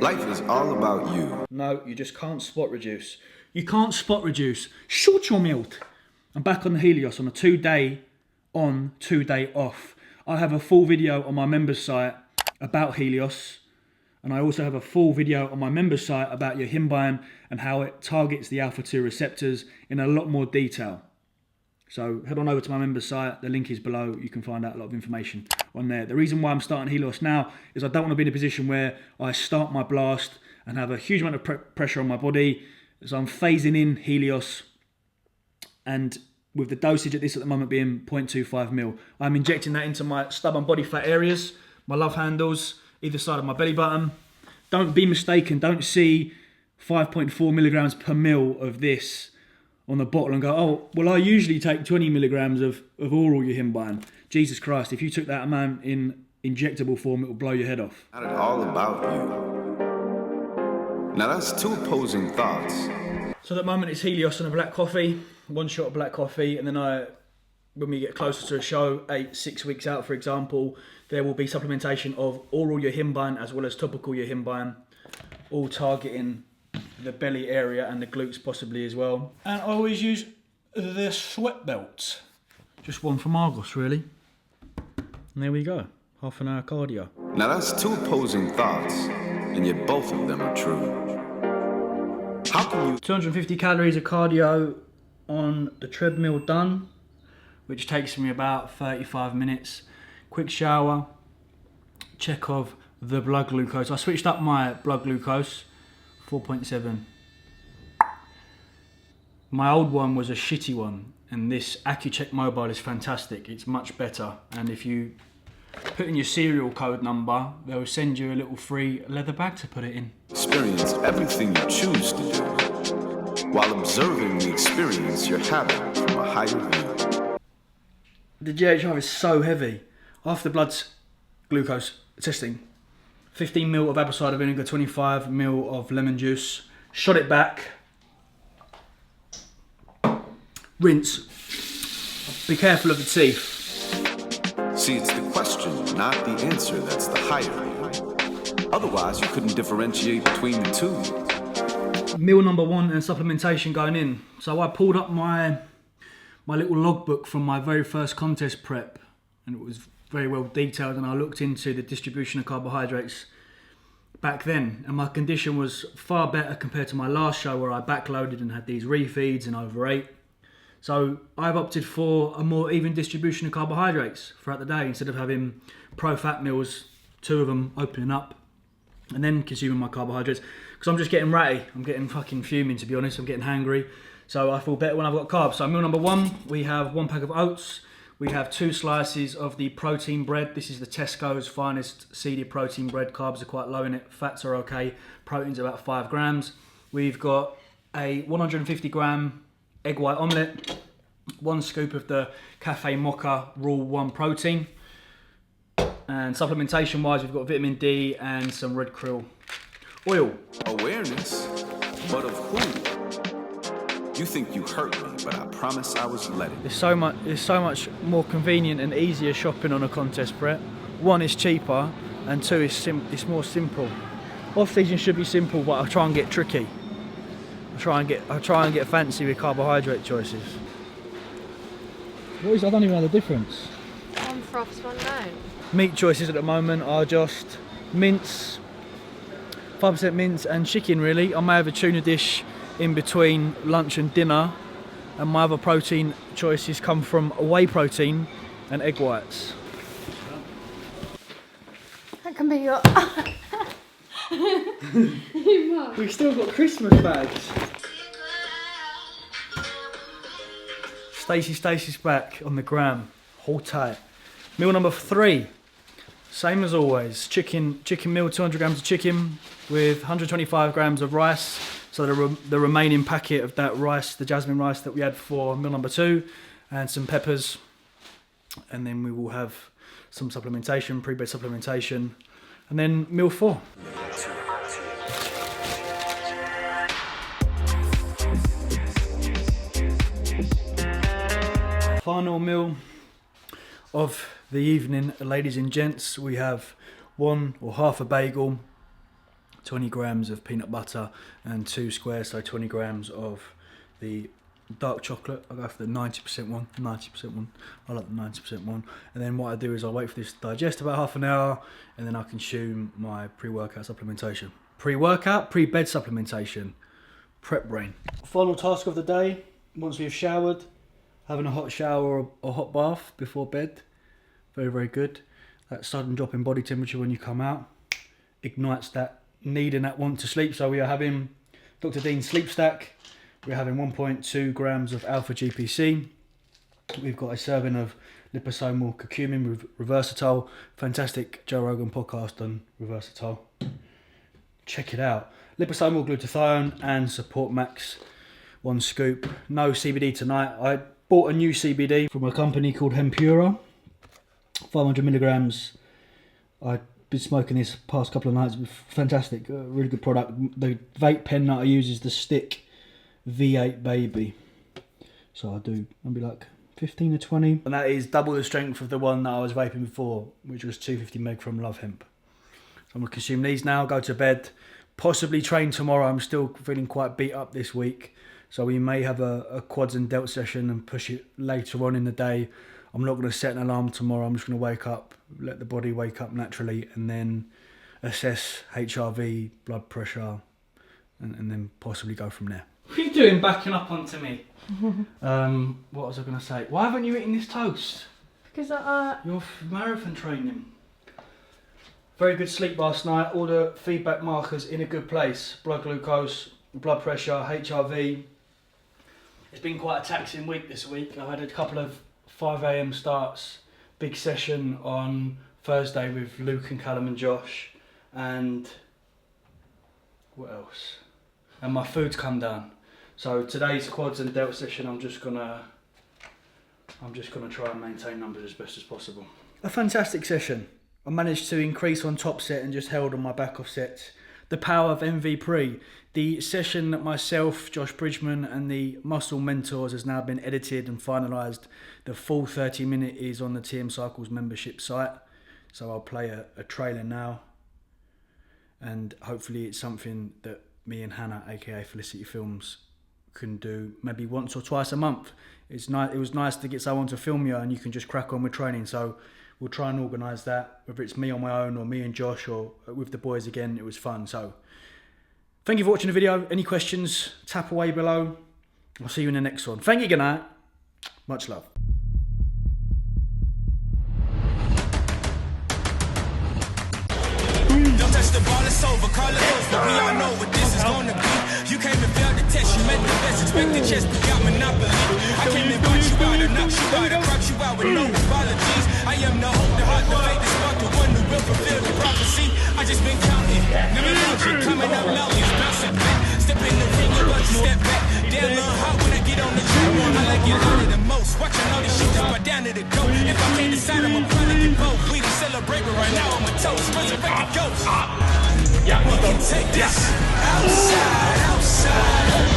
Life is all about you. No, you just can't spot reduce. You can't spot reduce. Short your milt. I'm back on the Helios on a 2-day on, 2-day off. I have a full video on my members site about Helios. And I also have a full video on my members site about your Himbion and how it targets the alpha-2 receptors in a lot more detail. So head on over to my members site, the link is below, you can find out a lot of information on there. The reason why I'm starting Helios now is I don't want to be in a position where I start my blast and have a huge amount of pressure on my body. So I'm phasing in Helios, and with the dosage at this at the moment being 0.25 mil, I'm injecting that into my stubborn body fat areas, my love handles, either side of my belly button. Don't be mistaken, don't see 5.4 milligrams per mil of this on the bottle and go, oh, well, I usually take 20 milligrams of oral Himbion. Jesus Christ, if you took that amount in injectable form, it will blow your head off. Not at all about you. Now that's two opposing thoughts. So at the moment it's Helios and a black coffee, 1 shot of black coffee, and then when we get closer to a show, 6 weeks out, for example, there will be supplementation of oral Himbion as well as topical Himbion, all targeting the belly area and the glutes possibly as well. And I always use the sweat belt. Just one from Argos, really. And there we go, half an hour cardio. Now that's two opposing thoughts, and yet both of them are true. How can you... 250 calories of cardio on the treadmill done, which takes me about 35 minutes. Quick shower, check of the blood glucose. I switched up my blood glucose, 4.7. My old one was a shitty one, and this AccuCheck Mobile is fantastic. It's much better, and if you put in your serial code number, they'll send you a little free leather bag to put it in. Experience everything you choose to do, while observing the experience you're having from a higher view. The GHR is so heavy. After blood glucose testing, 15 ml of apple cider vinegar, 25 ml of lemon juice, shot it back, rinse, be careful of the teeth. See, it's the question, not the answer, that's the higher view. Otherwise, you couldn't differentiate between the two. Meal number 1 and supplementation going in. So I pulled up my little logbook from my very first contest prep, and it was very well detailed, and I looked into the distribution of carbohydrates back then, and my condition was far better compared to my last show where I backloaded and had these refeeds and overate. So I've opted for a more even distribution of carbohydrates throughout the day instead of having pro-fat meals, 2 of them opening up and then consuming my carbohydrates, because I'm just getting ratty. I'm getting fucking fuming, to be honest. I'm getting hangry. So I feel better when I've got carbs. So meal number 1, we have 1 pack of oats. We have 2 slices of the protein bread. This is the Tesco's finest seeded protein bread. Carbs are quite low in it. Fats are okay. Protein's about 5 grams. We've got a 150 gram egg white omelette. 1 scoop of the Cafe Mocha Rule 1 protein. And supplementation wise, we've got vitamin D and some red krill oil. Awareness? But of who? You think you hurt me, but I promise I was letting. It's so much more convenient and easier shopping on a contest prep. 1, it's cheaper, and 2, it's more simple. Off season should be simple, but I try and get tricky. I try and get fancy with carbohydrate choices. What is? I don't even know the difference. One froths, one don't. Meat choices at the moment are just mince, 5% mince and chicken really. I may have a tuna dish in between lunch and dinner, and my other protein choices come from whey protein and egg whites. That can be your... We've still got Christmas bags. Stacey's back on the gram. Hold tight. Meal number 3. Same as always. Chicken meal, 200 grams of chicken with 125 grams of rice. So the remaining packet of that rice, the jasmine rice that we had for meal number 2, and some peppers. And then we will have some supplementation, pre-bed supplementation. And then meal 4. Final meal of the evening, ladies and gents. We have 1 or half a bagel, 20 grams of peanut butter, and 2 squares, so 20 grams of the dark chocolate. I'll go for the 90% one. I like the 90% one. And then what I do is I wait for this to digest about half an hour, and then I consume my pre-workout supplementation. Pre-workout, pre-bed supplementation. Prep brain. Final task of the day, once we've showered, having a hot shower or hot bath before bed. Very, very good. That sudden drop in body temperature when you come out ignites that need and that want to sleep. So we are having Dr. Dean's Sleep Stack. We're having 1.2 grams of alpha GPC. We've got a serving of liposomal curcumin with reversatile. Fantastic Joe Rogan podcast on reversatile. Check it out. Liposomal glutathione and Support Max 1 scoop. No CBD tonight. I bought a new CBD from a company called Hempura. 500 milligrams. I've been smoking this past couple of nights. Fantastic, really good product. The vape pen that I use is the Stick V8 Baby. So I'll be like 15 or 20. And that is double the strength of the one that I was vaping before, which was 250 meg from Love Hemp. So I'm going to consume these now, go to bed, possibly train tomorrow. I'm still feeling quite beat up this week. So we may have a quads and delt session and push it later on in the day. I'm not going to set an alarm tomorrow. I'm just going to wake up, let the body wake up naturally, and then assess HRV, blood pressure, and then possibly go from there. What are you doing backing up onto me? What was I going to say? Why haven't you eaten this toast? Because You're marathon training. Very good sleep last night. All the feedback markers in a good place. Blood glucose, blood pressure, HRV. It's been quite a taxing week this week. I've had a couple of 5 a.m. starts. Big session on Thursday with Luke and Callum and Josh. And what else? And my food's come down. So today's quads and delt session, I'm just gonna try and maintain numbers as best as possible. A fantastic session. I managed to increase on top set and just held on my back off sets. The power of MV Pre. The session that myself, Josh Bridgman and the Muscle Mentors has now been edited and finalised. The full 30-minute is on the TM Cycles membership site. So I'll play a trailer now. And hopefully it's something that me and Hannah, aka Felicity Films, can do maybe once or twice a month. It was nice to get someone to film you and you can just crack on with training. So we'll try and organise that, whether it's me on my own or me and Josh or with the boys again. It was fun. So thank you for watching the video. Any questions, tap away below. I'll see you in the next one. Thank you, good night. Much love. Don't touch the ball, it's over. Call it over. We all know what this is gonna be. You came and failed the test. You met the best. Expect the chest, we got monopoly. I came and bought you out and knocked you out and cropped you out with no apologies. I am the hope, the heart, the faith, the spark, the one who will fulfill the prophecy. I just been counting. Numerology coming up low. It's bouncing back. Step in the ring, you want to step back. Damn, little hot when I get on the track. I like it louder than most. Watching all this shit just by down to the goat. If I can't decide, I'ma probably get both. We can celebrate, but right now I'm a toast. Resurrect the ghost. We can take this outside, outside.